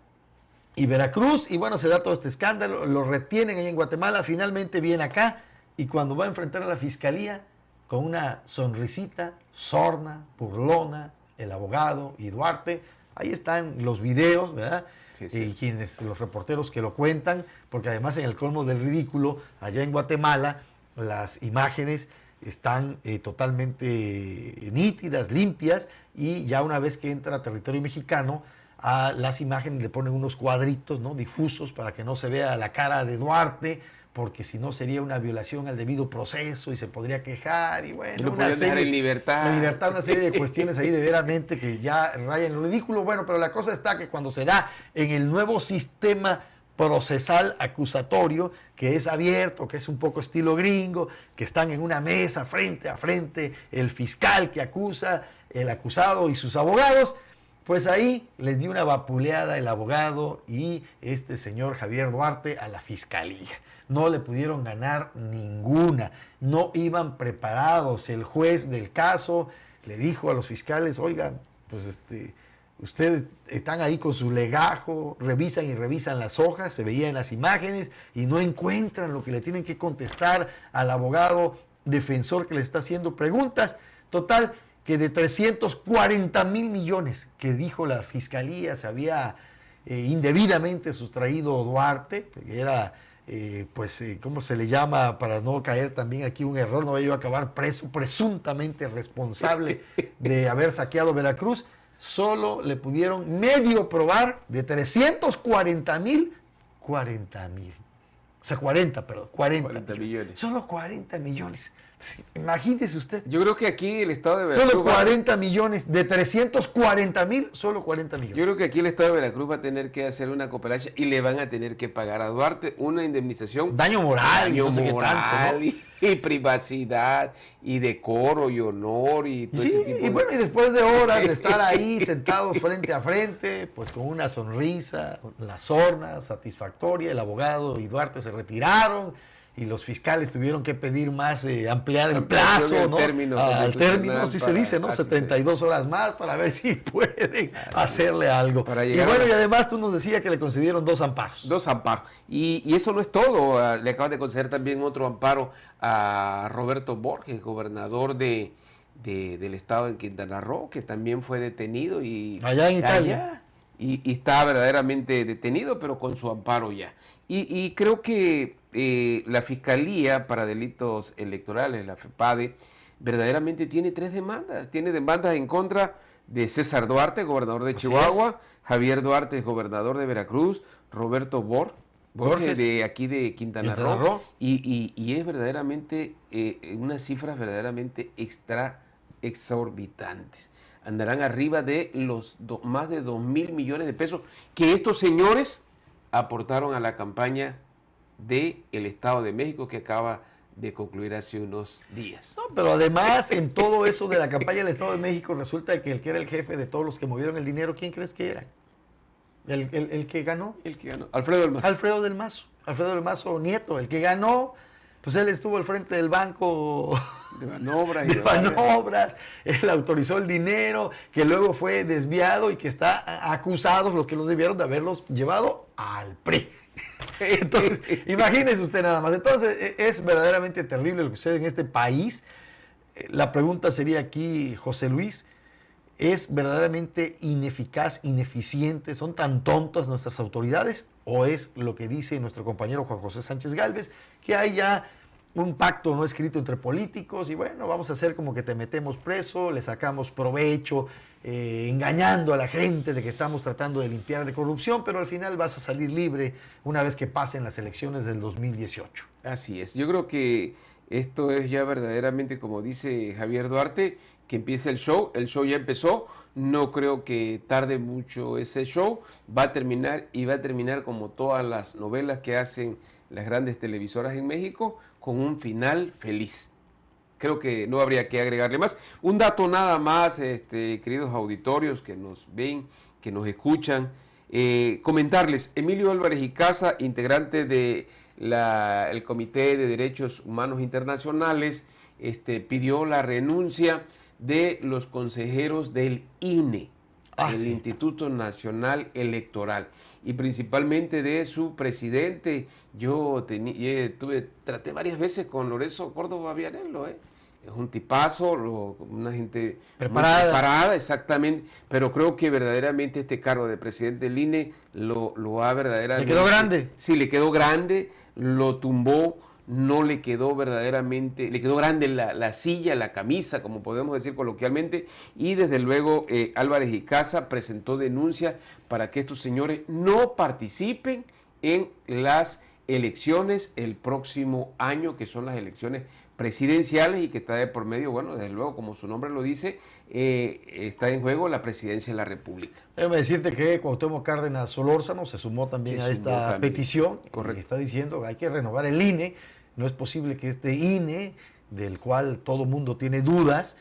y Veracruz, y bueno, se da todo este escándalo, lo retienen ahí en Guatemala, finalmente viene acá, y cuando va a enfrentar a la fiscalía, con una sonrisita, sorna, burlona, el abogado y Duarte, ahí están los videos, ¿verdad? Sí, sí. Quienes, los reporteros que lo cuentan, porque además en el colmo del ridículo, allá en Guatemala, las imágenes están totalmente nítidas, limpias, y ya una vez que entra a territorio mexicano, a las imágenes le ponen unos cuadritos, ¿no?, difusos para que no se vea la cara de Duarte, porque si no sería una violación al debido proceso y se podría quejar, y bueno, lo podrían dejar en libertad. En libertad, una serie de cuestiones ahí de veramente que ya rayan lo ridículo. Bueno, pero la cosa está que cuando se da en el nuevo sistema procesal acusatorio, que es abierto, que es un poco estilo gringo, que están en una mesa frente a frente el fiscal que acusa, el acusado y sus abogados, pues ahí les dio una vapuleada el abogado y este señor Javier Duarte a la fiscalía. No le pudieron ganar ninguna, no iban preparados. El juez del caso le dijo a los fiscales, oigan, pues ustedes están ahí con su legajo, revisan y revisan las hojas, se veía en las imágenes y no encuentran lo que le tienen que contestar al abogado defensor que les está haciendo preguntas. Total, que de 340 mil millones que dijo la fiscalía se había indebidamente sustraído Duarte, que era, ¿cómo se le llama? Para no caer también aquí un error, no vaya yo a acabar preso, presuntamente responsable de haber saqueado Veracruz. Solo le pudieron medio probar de 340 mil, 40 mil. O sea, 40 millones. Solo 40 millones. Sí, imagínese usted. Yo creo que aquí el Estado de Veracruz... Solo 40 millones. De 340 mil, solo 40 millones. Yo creo que aquí el Estado de Veracruz va a tener que hacer una cooperacha y le van a tener que pagar a Duarte una indemnización. Daño moral. Daño no sé moral tanto, ¿no? y privacidad y decoro y honor y todo ese tipo y bueno, y después de horas de estar ahí sentados frente a frente, pues con una sonrisa, la sorna satisfactoria, el abogado y Duarte se retiraron y los fiscales tuvieron que pedir más, ampliar el plazo, ¿no? Al término, así se dice, ¿no? 72 horas más para ver si pueden hacerle algo. Y bueno, y además tú nos decías que le concedieron 2 amparos. 2 amparos. Y eso no es todo. Le acaban de conceder también otro amparo a Roberto Borges, gobernador del estado de Quintana Roo, que también fue detenido. Allá en Italia. Y está verdaderamente detenido, pero con su amparo ya. Y creo que la Fiscalía para Delitos Electorales, la FEPADE, verdaderamente tiene 3 demandas. Tiene demandas en contra de César Duarte, gobernador de Chihuahua, Javier Duarte, gobernador de Veracruz, Roberto Borges de aquí de Quintana Roo. Y es verdaderamente unas cifras verdaderamente exorbitantes. Andarán arriba de los más de 2.000 millones de pesos que estos señores aportaron a la campaña del Estado de México que acaba de concluir hace unos días. No, pero además en todo eso de la campaña del Estado de México resulta que el que era el jefe de todos los que movieron el dinero, ¿quién crees que era? El que ganó. El que ganó. Alfredo del Mazo. Alfredo del Mazo Nieto, el que ganó. Pues él estuvo al frente del banco de Banobras. De Banobras, él autorizó el dinero, que luego fue desviado y que está acusados los que los debieron de haberlos llevado al PRI. Entonces, imagínese usted nada más. Entonces, es verdaderamente terrible lo que sucede en este país. La pregunta sería aquí, José Luis, ¿es verdaderamente ineficaz, ineficiente? ¿Son tan tontas nuestras autoridades? ¿O es lo que dice nuestro compañero Juan José Sánchez Gálvez, que hay ya un pacto no escrito entre políticos y bueno, vamos a hacer como que te metemos preso, le sacamos provecho, engañando a la gente de que estamos tratando de limpiar de corrupción, pero al final vas a salir libre una vez que pasen las elecciones del 2018? Así es, yo creo que esto es ya verdaderamente, como dice Javier Duarte, que empiece el show ya empezó, no creo que tarde mucho ese show, va a terminar y va a terminar como todas las novelas que hacen las grandes televisoras en México, con un final feliz. Creo que no habría que agregarle más. Un dato nada más, queridos auditorios que nos ven, que nos escuchan, comentarles, Emilio Álvarez y Casa, integrante de el Comité de Derechos Humanos Internacionales, pidió la renuncia de los consejeros del INE, el Instituto Nacional Electoral, y principalmente de su presidente. Yo traté varias veces con Lorenzo Córdoba Vianello, es un tipazo, una gente preparada, exactamente, pero creo que verdaderamente este cargo de presidente del INE lo ha verdaderamente... ¿Le quedó grande? Sí, le quedó grande, lo tumbó, no le quedó verdaderamente, le quedó grande la silla, la camisa, como podemos decir coloquialmente, y desde luego Álvarez y Casa presentó denuncia para que estos señores no participen en las elecciones el próximo año, que son las elecciones presidenciales y que está de por medio, bueno, desde luego, como su nombre lo dice, está en juego la presidencia de la República. Déjame decirte que Cuauhtémoc Cárdenas Solórzano se sumó también a esta petición. Correcto. Y está diciendo que hay que renovar el INE. No es posible que este INE, del cual todo mundo tiene dudas,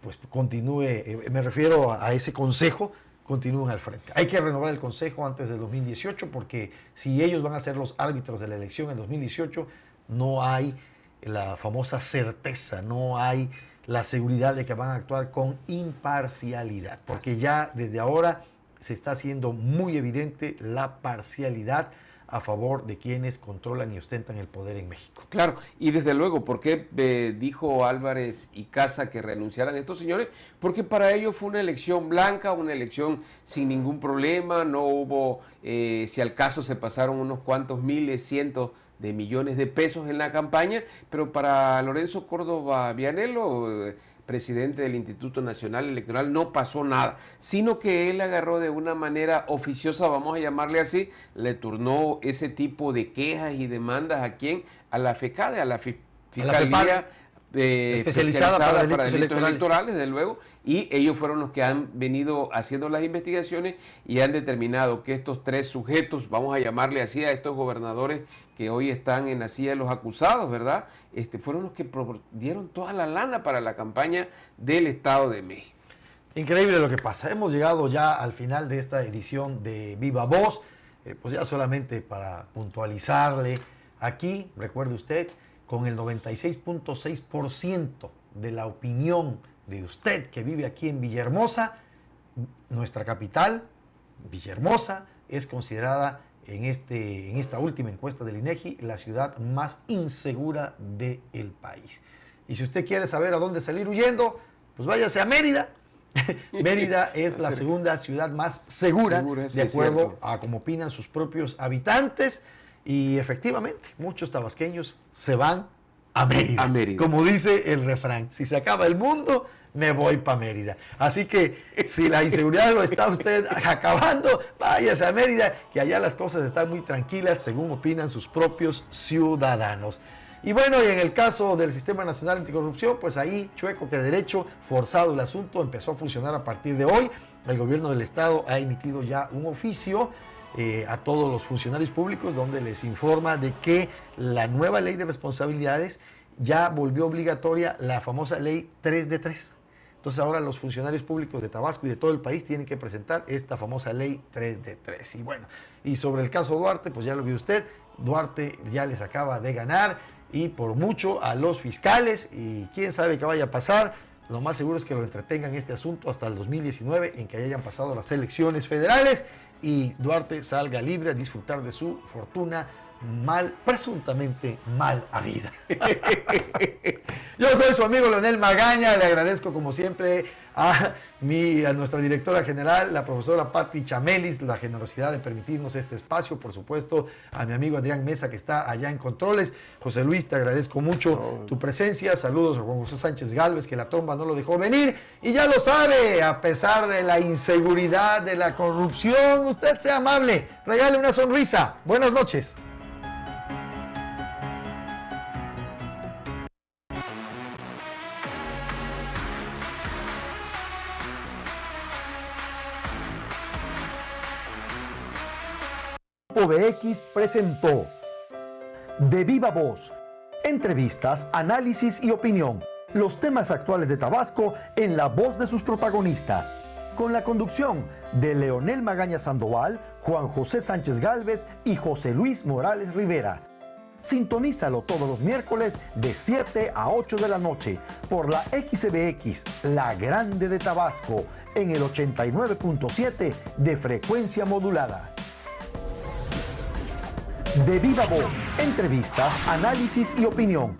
pues continúe, me refiero a ese consejo, continúen al frente. Hay que renovar el consejo antes del 2018 porque si ellos van a ser los árbitros de la elección en 2018, no hay la famosa certeza, no hay la seguridad de que van a actuar con imparcialidad, porque ya desde ahora se está haciendo muy evidente la parcialidad a favor de quienes controlan y ostentan el poder en México. Claro, y desde luego, ¿por qué dijo Álvarez y Casa que renunciaran estos señores? Porque para ellos fue una elección blanca, una elección sin ningún problema, no hubo, si al caso se pasaron unos cuantos miles, cientos de millones de pesos en la campaña, pero para Lorenzo Córdoba Vianello, presidente del Instituto Nacional Electoral, no pasó nada, sino que él agarró de una manera oficiosa, vamos a llamarle así, le turnó ese tipo de quejas y demandas ¿a quién? A la FECADE, a la Fiscalía especializada para delitos electorales, desde luego, y ellos fueron los que han venido haciendo las investigaciones y han determinado que estos tres sujetos, vamos a llamarle así a estos gobernadores que hoy están en la silla de los acusados, ¿verdad? Fueron los que dieron toda la lana para la campaña del Estado de México. Increíble lo que pasa. Hemos llegado ya al final de esta edición de Viva Voz. Pues ya solamente para puntualizarle, aquí, recuerde usted, con el 96.6% de la opinión de usted que vive aquí en Villahermosa, nuestra capital, Villahermosa, es considerada en esta última encuesta del INEGI la ciudad más insegura del país. Y si usted quiere saber a dónde salir huyendo, pues váyase a Mérida. Mérida es la segunda ciudad más segura, de acuerdo a como opinan sus propios habitantes. Y efectivamente, muchos tabasqueños se van a Mérida. Como dice el refrán, si se acaba el mundo, me voy para Mérida. Así que si la inseguridad lo está usted acabando, váyase a Mérida, que allá las cosas están muy tranquilas, según opinan sus propios ciudadanos. Y bueno, y en el caso del Sistema Nacional Anticorrupción, pues ahí, chueco que derecho, forzado el asunto, empezó a funcionar a partir de hoy. El gobierno del estado ha emitido ya un oficio a todos los funcionarios públicos donde les informa de que la nueva ley de responsabilidades ya volvió obligatoria la famosa ley 3 de 3. Entonces ahora los funcionarios públicos de Tabasco y de todo el país tienen que presentar esta famosa ley 3 de 3. Y bueno, y sobre el caso Duarte, pues ya lo vio usted, Duarte ya les acaba de ganar y por mucho a los fiscales, y quién sabe qué vaya a pasar. Lo más seguro es que lo entretengan este asunto hasta el 2019, en que hayan pasado las elecciones federales y Duarte salga libre a disfrutar de su fortuna presuntamente mal habida. Yo soy su amigo Leonel Magaña, le agradezco como siempre a nuestra directora general, la profesora Patti Chamelis, la generosidad de permitirnos este espacio, por supuesto a mi amigo Adrián Mesa que está allá en controles. José Luis, te agradezco mucho tu presencia, saludos a Juan José Sánchez Gálvez, que la tromba no lo dejó venir, y ya lo sabe, a pesar de la inseguridad, de la corrupción, usted sea amable, regale una sonrisa. Buenas noches. De X presentó De Viva Voz, entrevistas, análisis y opinión, los temas actuales de Tabasco en la voz de sus protagonistas, con la conducción de Leonel Magaña Sandoval, Juan José Sánchez Gálvez y José Luis Morales Rivera. Sintonízalo todos los miércoles de 7 a 8 de la noche por la XBX, la grande de Tabasco, en el 89.7 de frecuencia modulada. De Viva Voz, entrevistas, análisis y opinión,